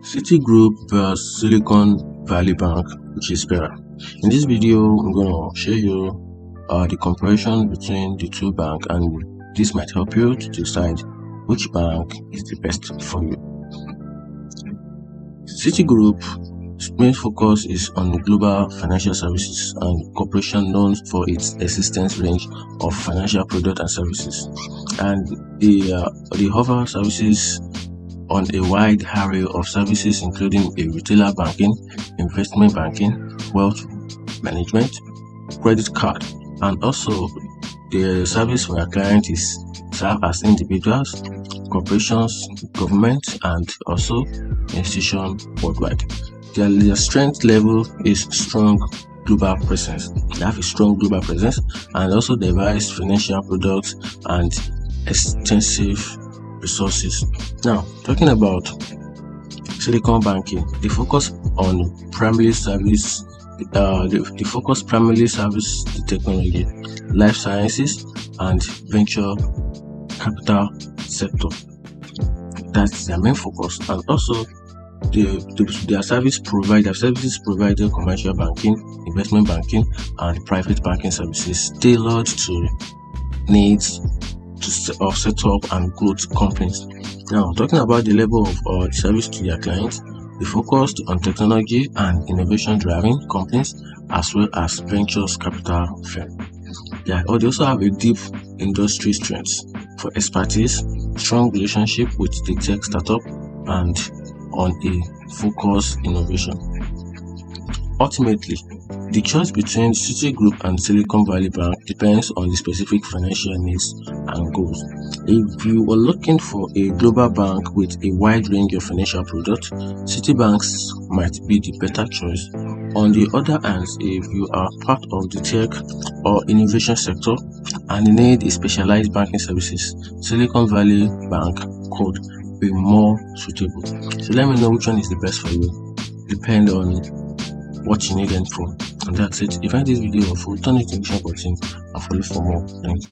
Citigroup vs Silicon Valley Bank, which is better. In this video, I'm going to show you the comparison between the two banks, and this might help you to decide which bank is the best for you. Citigroup's main focus is on the global financial services and corporation known for its existence range of financial products and services, and they offer services on a wide array of services, including a retailer banking, investment banking, wealth management, credit card, and also the service for our client is serve as individuals, corporations, government, and also institutions worldwide. Their strength level is strong global presence. They have a strong global presence and also diverse financial products and extensive resources. Now, talking about Silicon banking, they focus on primarily service. They focus primarily service the technology, life sciences, and venture capital sector. That's their main focus, and also their services provided commercial banking, investment banking, and private banking services tailored to needs of setup and growth companies. Now, talking about the level of service to their clients, they focused on technology and innovation driving companies as well as ventures capital firms. They also have a deep industry strength for expertise, strong relationship with the tech startup, and on a focused innovation. Ultimately, the choice between Citigroup and Silicon Valley Bank depends on the specific financial needs and goals. If you are looking for a global bank with a wide range of financial products, Citibanks might be the better choice. On the other hand, if you are part of the tech or innovation sector and need a specialized banking services, Silicon Valley Bank could be more suitable. So let me know which one is the best for you. Depend on what you need them for. And that's it. If you find this video helpful, turn the notification button and follow for more. Thanks.